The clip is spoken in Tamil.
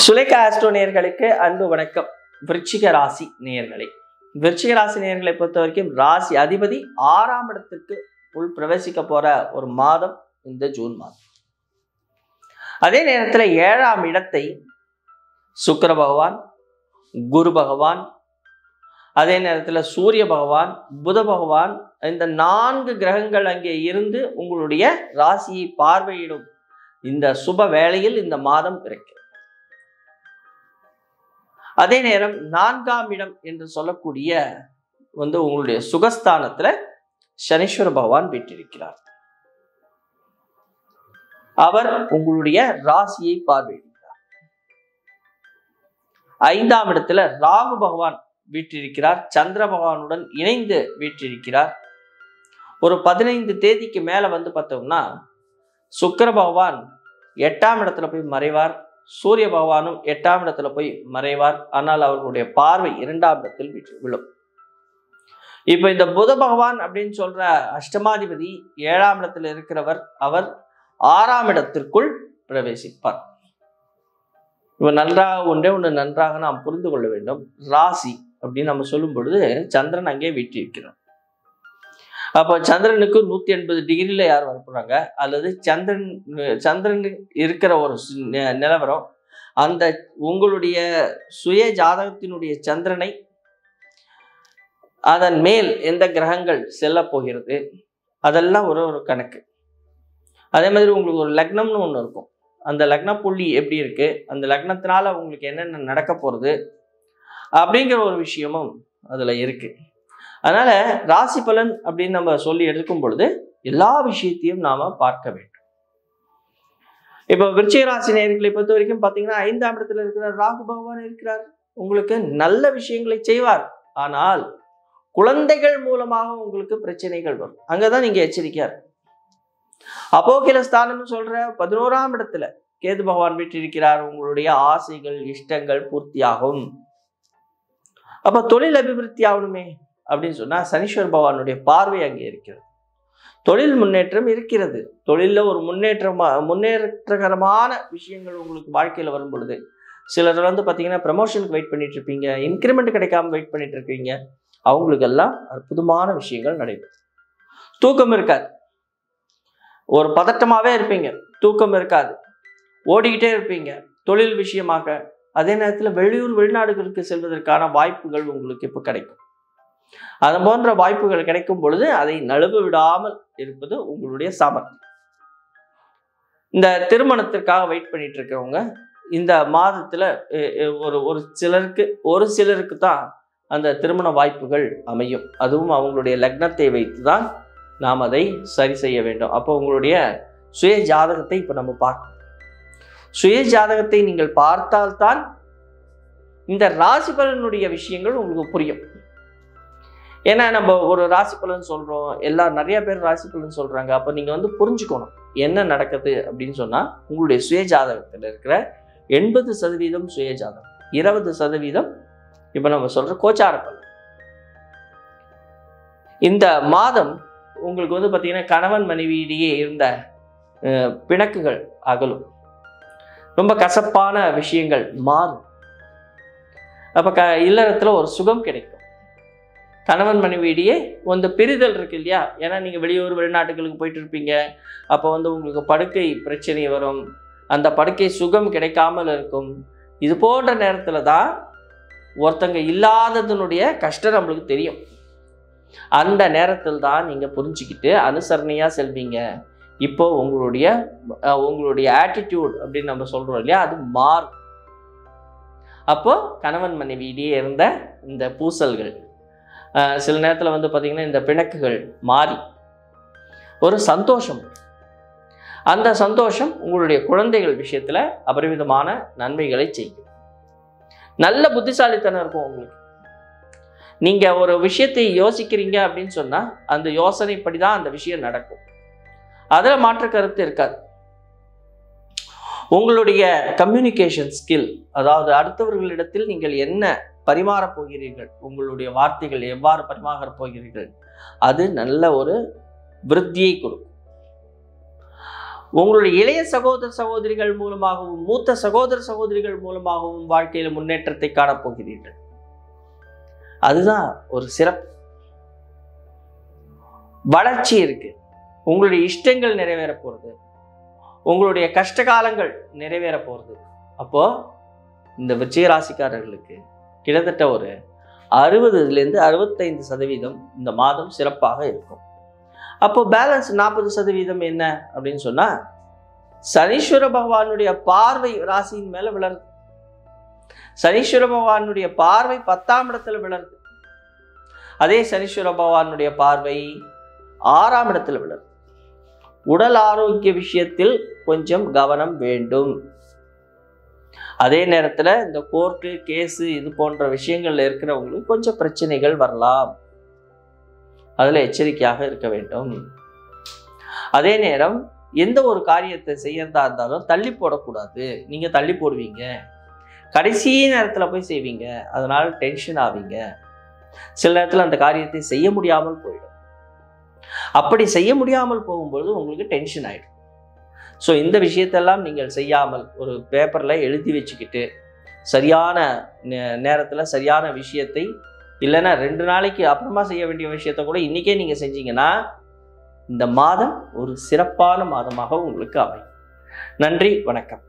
சுலேகா ஆஸ்ட்ரோ நேயர்களுக்கு அன்பு வணக்கம். விருச்சிக ராசி நேயர்களை பொறுத்த வரைக்கும் ராசி அதிபதி 6ஆம் இடத்துக்கு உள் பிரவேசிக்க போற ஒரு மாதம் இந்த ஜூன் மாதம். அதே நேரத்தில் 7ஆம் இடத்தை சுக்கிர பகவான், குரு பகவான், அதே நேரத்தில் சூரிய பகவான், புத பகவான், இந்த 4 கிரகங்கள் அங்கே இருந்து உங்களுடைய ராசியை பார்வையிடும் இந்த சுப வேளையில் இந்த மாதம் பிறக்கிறது. அதே நேரம் 4ஆம் இடம் என்று சொல்லக்கூடிய உங்களுடைய சுகஸ்தானத்துல சனீஸ்வர பகவான் வீற்றிருக்கிறார். அவர் உங்களுடைய ராசியை பார்வையிடுகிறார். 5ஆம் இடத்துல ராகு பகவான் வீற்றிருக்கிறார். சந்திர பகவானுடன் இணைந்து வீற்றிருக்கிறார். ஒரு 15 தேதிக்கு மேல பார்த்தோம்னா சுக்கிர பகவான் 8ஆம் இடத்துல போய் மறைவார். சூரிய பகவானும் 8ஆம் இடத்துல போய் மறைவார். ஆனால் அவர்களுடைய பார்வை 2ஆம் இடத்தில் விழும். இப்ப இந்த புத பகவான் அப்படின்னு சொல்ற அஷ்டமாதிபதி 7ஆம் இடத்துல இருக்கிறவர், அவர் 6ஆம் இடத்திற்குள் பிரவேசிப்பார். இவன் ஒன்று நன்றாக நாம் புரிந்து கொள்ள வேண்டும். ராசி அப்படின்னு நம்ம சொல்லும் பொழுது சந்திரன் அங்கே வீற்றிருக்கிறார். அப்போ சந்திரனுக்கு 180 டிகிரில யார் வரப்படுறாங்க, அல்லது சந்திரன் இருக்கிற ஒரு நிலவரம், அந்த உங்களுடைய சுய ஜாதகத்தினுடைய சந்திரனை அதன் மேல் எந்த கிரகங்கள் செல்ல போகிறது, அதெல்லாம் ஒரு கணக்கு. அதே மாதிரி உங்களுக்கு ஒரு லக்னம்னு ஒன்று இருக்கும். அந்த லக்ன புள்ளி எப்படி இருக்கு, அந்த லக்னத்தினால உங்களுக்கு என்னென்ன நடக்க போறது அப்படிங்கிற ஒரு விஷயமும் அதுல இருக்கு. அதனால ராசி பலன் அப்படின்னு நம்ம சொல்லி எடுக்கும் பொழுது எல்லா விஷயத்தையும் நாம பார்க்க வேண்டும். இப்ப விருச்சிக ராசி நேயர்களை பொறுத்த வரைக்கும் பாத்தீங்கன்னா 5ஆம் இடத்துல இருக்கிற ராகு பகவான் இருக்கிறார். உங்களுக்கு நல்ல விஷயங்களை செய்வார். ஆனால் குழந்தைகள் மூலமாக உங்களுக்கு பிரச்சனைகள் வரும். அங்கதான் நீங்க எச்சரிக்கையா இருக்கு. அபோகில ஸ்தானம் சொல்ற 11ஆம் இடத்துல கேது பகவான் வீற்றிருக்கிறார். உங்களுடைய ஆசைகள் இஷ்டங்கள் பூர்த்தியாகும். அப்ப தொழில் அபிவிருத்தி ஆகணுமே அப்படின்னு சொன்னா சனீஸ்வர பகவானுடைய பார்வை அங்கே இருக்கிறது. தொழில் முன்னேற்றம் இருக்கிறது. தொழில ஒரு முன்னேற்றகரமான விஷயங்கள் உங்களுக்கு வாழ்க்கையில வரும் பொழுது சிலர் பாத்தீங்கன்னா ப்ரமோஷனுக்கு வெயிட் பண்ணிட்டு இருப்பீங்க, இன்கிரிமெண்ட் கிடைக்காம வெயிட் பண்ணிட்டு இருக்கீங்க. அவங்களுக்கு எல்லாம் அற்புதமான விஷயங்கள் நடைபெறும். தூக்கம் இருக்காது, ஒரு பதட்டமாவே இருப்பீங்க, தூக்கம் இருக்காது, ஓடிக்கிட்டே இருப்பீங்க தொழில் விஷயமாக. அதே நேரத்தில் வெளிநாடுகளுக்கு செல்வதற்கான வாய்ப்புகள் உங்களுக்கு இப்போ கிடைக்கும். அது போன்ற வாய்ப்புகள் கிடைக்கும் பொழுது அதை நழுவ விடாமல் இருப்பது உங்களுடைய சாமர்த்தியம். இந்த திருமணத்திற்காக வெயிட் பண்ணிட்டு இருக்கிறவங்க இந்த மாதத்துல ஒரு சிலருக்கு தான் அந்த திருமண வாய்ப்புகள் அமையும். அதுவும் அவங்களுடைய லக்னத்தை வைத்துதான் நாம் அதை சரி செய்ய வேண்டும். அப்போ உங்களுடைய சுய ஜாதகத்தை இப்ப நம்ம பார்க்கணும். சுய ஜாதகத்தை நீங்கள் பார்த்தால்தான் இந்த ராசி பலனுடைய விஷயங்கள் உங்களுக்கு புரியும். ஏன்னா நம்ம ஒரு ராசி பலன் சொல்றோம், நிறைய பேர் ராசி பலன் சொல்றாங்க. அப்ப நீங்க புரிஞ்சுக்கணும் என்ன நடக்குது அப்படின்னு சொன்னா உங்களுடைய சுய ஜாதகத்துல இருக்கிற 80% சுய ஜாதகம், 20% இப்ப நம்ம சொல்ற கோச்சார பலன். இந்த மாதம் உங்களுக்கு பாத்தீங்கன்னா கணவன் மனைவியிடையே இருந்த பிணக்குகள் அகலும், ரொம்ப கசப்பான விஷயங்கள் மாறும். அப்ப இல்லறத்துல ஒரு சுகம் கிடைக்கும். கணவன் மனைவியிடையே பிரிதல் இருக்கு இல்லையா, ஏன்னா நீங்க வெளிநாட்டுகளுக்கு போயிட்டு இருப்பீங்க. அப்போ உங்களுக்கு படுக்கை பிரச்சனை வரும், அந்த படுக்கை சுகம் கிடைக்காமல் இருக்கும். இது போன்ற நேரத்துல தான் ஒருத்தங்க இல்லாததனுடைய கஷ்டம் நம்மளுக்கு தெரியும். அந்த நேரத்தில் தான் நீங்க புரிஞ்சுக்கிட்டு அனுசரணையா செல்வீங்க. இப்போ உங்களுடைய ஆட்டிடியூட் அப்படின்னு நம்ம சொல்றோம் இல்லையா, அது மாறும். அப்போ கணவன் மனைவியிடையே இருந்த இந்த பூசல்கள், சில நேரத்தில் பார்த்தீங்கன்னா இந்த பிணக்குகள் மாறி ஒரு சந்தோஷம், அந்த சந்தோஷம் உங்களுடைய குழந்தைகள் விஷயத்துல அபரிமிதமான நன்மைகளை செய்யும். நல்ல புத்திசாலித்தனம் இருக்கும் உங்களுக்கு. நீங்க ஒரு விஷயத்தை யோசிக்கிறீங்க அப்படின்னு சொன்னா அந்த யோசனைப்படிதான் அந்த விஷயம் நடக்கும். அதுல மாற்று கருத்து இருக்காது. உங்களுடைய கம்யூனிகேஷன் ஸ்கில், அதாவது அடுத்தவர்களிடத்தில் நீங்கள் என்ன பரிமாறப் போகிறீர்கள், உங்களுடைய வார்த்தைகள் எவ்வாறு பரிமாறப் போகிறீர்கள், அது நல்ல ஒரு விருத்தியை கொடுக்கும். உங்களுடைய இளைய சகோதர சகோதரிகள் மூலமாகவும் மூத்த சகோதர சகோதரிகள் மூலமாகவும் வாழ்க்கையில முன்னேற்றத்தை காணப்போகிறீர்கள். அதுதான் ஒரு சிறப்பு. வளர்ச்சி இருக்கு. உங்களுடைய இஷ்டங்கள் நிறைவேற போறது, உங்களுடைய கஷ்டகாலங்கள் நிறைவேற போறது. அப்போ இந்த விருச்சிக ராசிக்காரர்களுக்கு கிட்டத்தட்ட ஒரு 60லேருந்து 65% இந்த மாதம் சிறப்பாக இருக்கும். அப்போ பேலன்ஸ் 40% என்ன அப்படின்னு சொன்னா, சனீஸ்வர பகவானுடைய பார்வை ராசியின் மேல விளருது. சனீஸ்வர பகவானுடைய பார்வை 10ஆம் இடத்துல விளருது. அதே சனீஸ்வர பகவானுடைய பார்வை 6ஆம் இடத்துல விளருது. உடல் ஆரோக்கிய விஷயத்தில் கொஞ்சம் கவனம் வேண்டும். அதே நேரத்துல இந்த கோர்ட்டு கேஸு இது போன்ற விஷயங்கள்ல இருக்கிறவங்களுக்கு கொஞ்சம் பிரச்சனைகள் வரலாம். அதுல எச்சரிக்கையாக இருக்க வேண்டும். அதே நேரம் எந்த ஒரு காரியத்தை செய்யறதா இருந்தாலும் தள்ளி போடக்கூடாது. நீங்க தள்ளி போடுவீங்க, கடைசி நேரத்துல போய் செய்வீங்க, அதனால டென்ஷன் ஆவீங்க. சில நேரத்துல அந்த காரியத்தை செய்ய முடியாமல் போயிடும். அப்படி செய்ய முடியாமல் போகும்பொழுது உங்களுக்கு டென்ஷன் ஆயிடும். ஸோ இந்த விஷயத்தெல்லாம் நீங்கள் செய்யாமல் ஒரு பேப்பர்ல எழுதி வச்சுக்கிட்டு சரியான நேரத்துல சரியான விஷயத்தை, இல்லைன்னா 2 நாளைக்கு அப்புறமா செய்ய வேண்டிய விஷயத்த கூட இன்னைக்கே நீங்க செஞ்சீங்கன்னா இந்த மாதம் ஒரு சிறப்பான மாதமாக உங்களுக்கு அமையும். நன்றி, வணக்கம்.